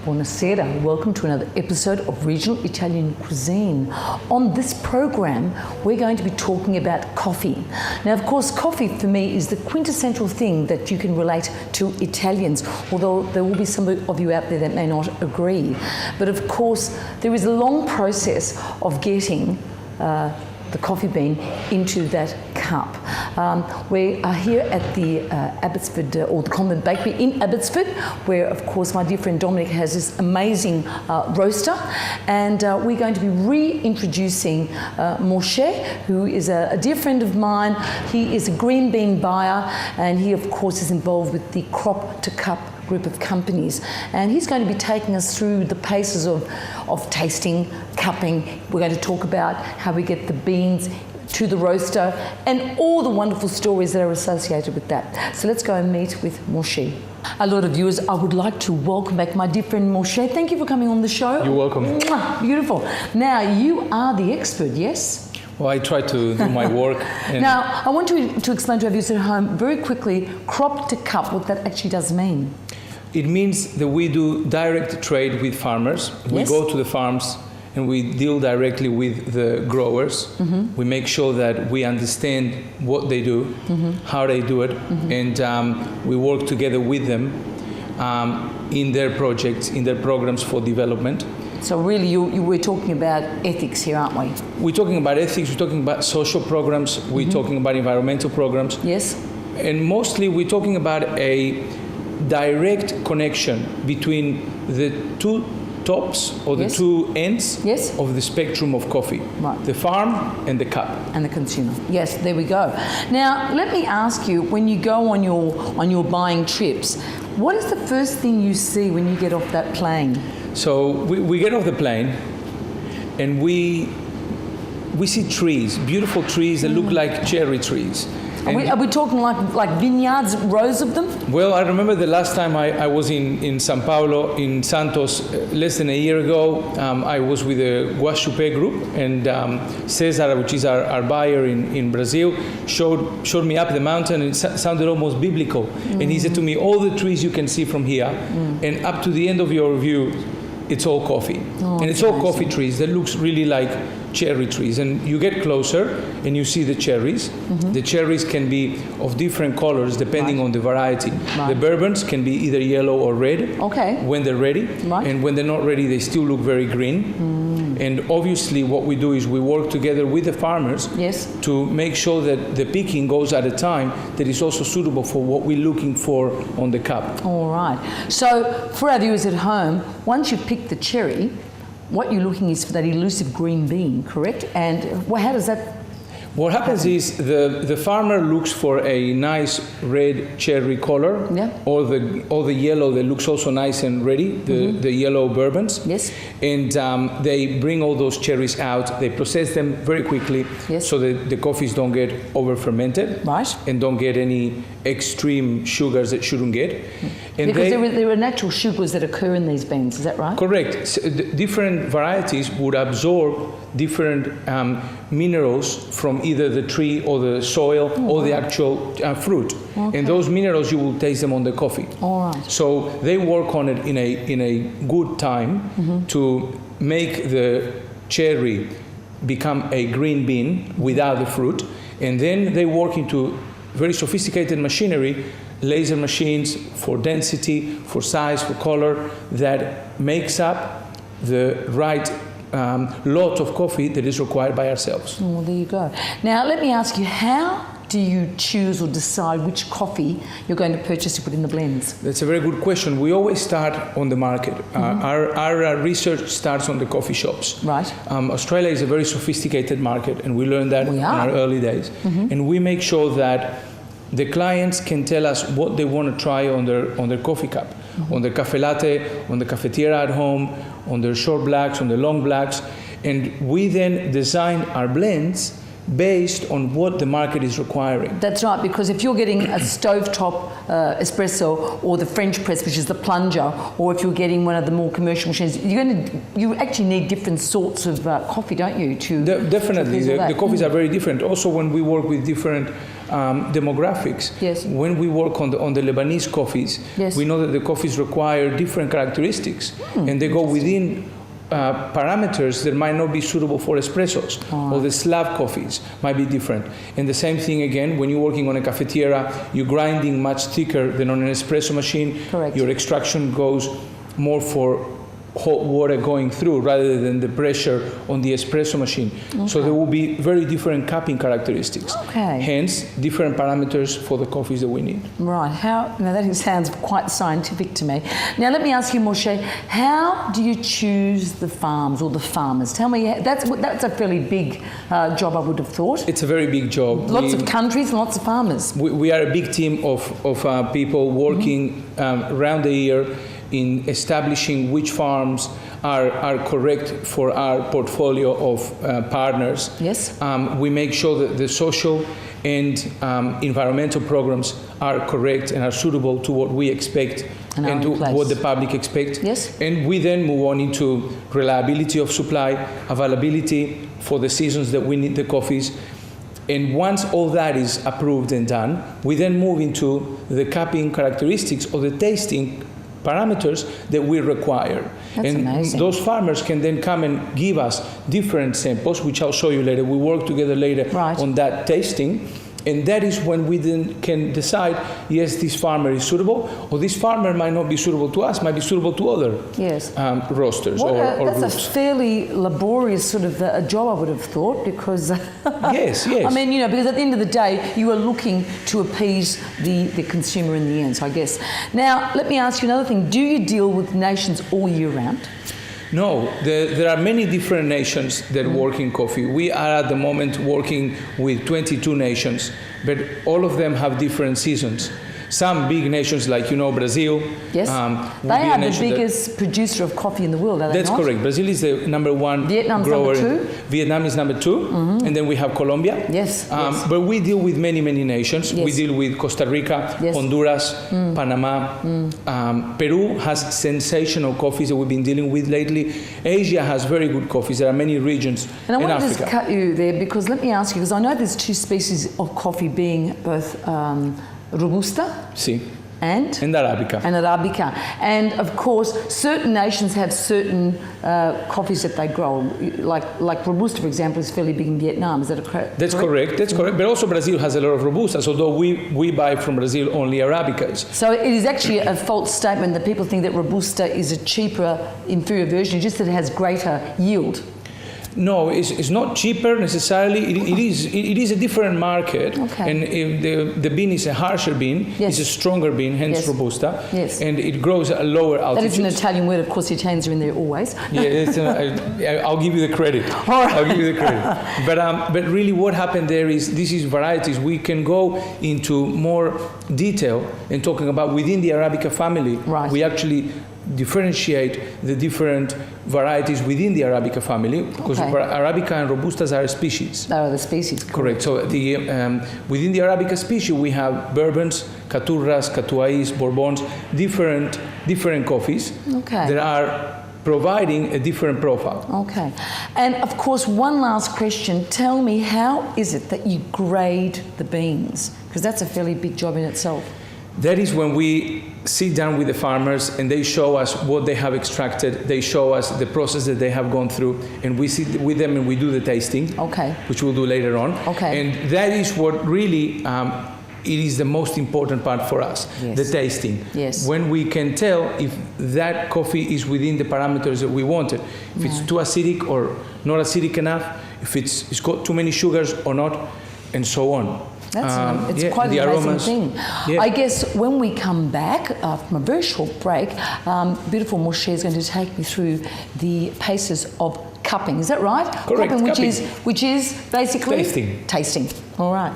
Buonasera, welcome to another episode of Regional Italian Cuisine. On this program, we're going to be talking about coffee. Now, of course, coffee for me is the quintessential thing that you can relate to Italians, although there will be some of you out there that may not agree. But of course, there is a long process of getting the coffee bean into that cup. We are here at the Abbotsford, or the Convent Bakery in Abbotsford, where of course my dear friend Dominic has this amazing roaster, and we're going to be reintroducing Moshe, who is a dear friend of mine. He is a green bean buyer, and he of course is involved with the Crop to Cup group of companies, and he's going to be taking us through the paces of tasting, cupping. We're going to talk about how we get the beans to the roaster and all the wonderful stories that are associated with that. So let's go and meet with Moshe. A lot of viewers, I would like to welcome back my dear friend Moshe. Thank you for coming on the show. You're welcome. Mwah, beautiful. Now, you are the expert, yes? Well, I try to do my work. Now, I want you to explain to our viewers at home very quickly, crop to cup, what that actually does mean. It means that we do direct trade with farmers. We Yes. go to the farms and we deal directly with the growers. Mm-hmm. We make sure that we understand what they do, how they do it, and we work together with them in their projects, in their programs for development. So really, we're talking about ethics here, aren't we? We're talking about ethics, we're talking about social programs, we're talking about environmental programs. Yes. And mostly we're talking about a direct connection between the two tops or the Yes. two ends Yes. of the spectrum of coffee. Right. The farm and the cup. And the consumer. Yes, there we go. Now, let me ask you, when you go on your buying trips, what is the first thing you see when you get off that plane? So we get off the plane and we see trees, beautiful trees that look like cherry trees. Are we talking like vineyards, rows of them? Well, I remember the last time I was in Sao Paulo, in Santos, less than a year ago. I was with the Guaxupé group, and Cesar, which is our buyer in Brazil, showed me up the mountain, and it sounded almost biblical. And he said to me, all the trees you can see from here, and up to the end of your view, it's all coffee. And it's all coffee trees that looks really like cherry trees, and you get closer and you see the cherries. The cherries can be of different colors depending on the variety. The bourbons can be either yellow or red when they're ready, and when they're not ready they still look very green. And obviously what we do is we work together with the farmers to make sure that the picking goes at a time that is also suitable for what we're looking for on the cup. All right. So for our viewers at home, once you pick the cherry, what you're looking is for that elusive green bean, correct? And how does that? What happens is the farmer looks for a nice red cherry color, or the yellow that looks also nice and ready, the yellow bourbons. Yes. And they bring all those cherries out. They process them very quickly, so that the coffees don't get over fermented, and don't get any extreme sugars that shouldn't get. And because there are natural sugars that occur in these beans, is that right? Correct. So different varieties would absorb different minerals from either the tree or the soil or the actual fruit. And those minerals, you will taste them on the coffee. All right. So they work on it in a good time to make the cherry become a green bean without the fruit. And then they work into very sophisticated machinery, laser machines for density, for size, for color, that makes up the right lot of coffee that is required by ourselves. Oh, well, there you go. Now, let me ask you, how do you choose or decide which coffee you're going to purchase to put in the blends? That's a very good question. We always start on the market. Our research starts on the coffee shops. Right. Australia is a very sophisticated market, and we learned that in our early days. And we make sure that the clients can tell us what they want to try on their coffee cup, on their cafe latte, on the cafetiera at home, on their short blacks, on the long blacks, and we then design our blends based on what the market is requiring. That's right, because if you're getting a stovetop espresso or the French press, which is the plunger, or if you're getting one of the more commercial machines, you actually need different sorts of coffee, don't you? Definitely, the coffees are very different. Also, when we work with different demographics, yes. When we work on the Lebanese coffees, yes. we know that the coffees require different characteristics, and they go within parameters that might not be suitable for espressos, or the slab coffees might be different. And the same thing again, when you're working on a cafetiera, you're grinding much thicker than on an espresso machine. Correct. Your extraction goes more for hot water going through rather than the pressure on the espresso machine. Okay. So there will be very different cupping characteristics. Okay. Hence, different parameters for the coffees that we need. Right. Now that sounds quite scientific to me. Now let me ask you, Moshe, how do you choose the farms or the farmers? Tell me, that's a fairly big job, I would have thought. It's a very big job. Lots of countries and lots of farmers. We are a big team of people working around the year in establishing which farms are correct for our portfolio of partners. Yes. We make sure that the social and environmental programs are correct and are suitable to what we expect and to what the public expects. Yes. And we then move on into reliability of supply, availability for the seasons that we need the coffees. And once all that is approved and done, we then move into the cupping characteristics or the tasting parameters that we require. That's and amazing. Those farmers can then come and give us different samples, which I'll show you later. We work together later on that tasting. And that is when we then can decide, yes, this farmer is suitable, or this farmer might not be suitable to us, might be suitable to other roasters or that's groups. a fairly laborious sort of a job, I would have thought, because yes. I mean, because at the end of the day, you are looking to appease the consumer in the end, so I guess. Now, let me ask you another thing. Do you deal with nations all year round? No, there are many different nations that work in coffee. We are at the moment working with 22 nations, but all of them have different seasons. Some big nations like, Brazil. Yes, they are the biggest producer of coffee in the world, are they not? That's correct. Brazil is the number one grower. Number 2. Vietnam is number 2, and then we have Colombia. Yes, But we deal with many, many nations. Yes. We deal with Costa Rica, Honduras, Panama. Peru has sensational coffees that we've been dealing with lately. Asia has very good coffees. There are many regions in Africa. And I want to just cut you there, because let me ask you, because I know there's 2 species of coffee, being both Robusta and Arabica. And of course, certain nations have certain coffees that they grow. Like Robusta, for example, is fairly big in Vietnam. Is that correct? That's correct. That's correct. But also Brazil has a lot of Robustas, although we buy from Brazil only Arabicas. So it is actually a false statement that people think that Robusta is a cheaper, inferior version, just that it has greater yield. No, it's not cheaper necessarily. It is a different market, and the bean is a harsher bean. It's a stronger bean, hence Robusta. Yes. And it grows at a lower altitude. That is an Italian word. Of course, the Italians are in there always. I'll give you the credit. All right. I'll give you the credit. But really, what happened there is this is varieties. We can go into more detail in talking about within the Arabica family. Right. We actually differentiate the different varieties within the Arabica family, because Arabica and Robustas are species. They are the species. Correct. So within the Arabica species, we have Bourbons, Caturras, Catuais, Bourbons, different coffees that are providing a different profile. Okay. And of course, one last question. Tell me, how is it that you grade the beans? Because that's a fairly big job in itself. That is when we sit down with the farmers and they show us what they have extracted. They show us the process that they have gone through, and we sit with them and we do the tasting, which we'll do later on. And that is what really it is the most important part for us, the tasting. Yes. When we can tell if that coffee is within the parameters that we wanted, if it's too acidic or not acidic enough, if it's got too many sugars or not, and so on. It's quite an amazing thing. I guess when we come back from a very short break, beautiful Moshe is going to take me through the paces of cupping. Is that right? Correct. Cupping, which is basically tasting. Tasting. All right.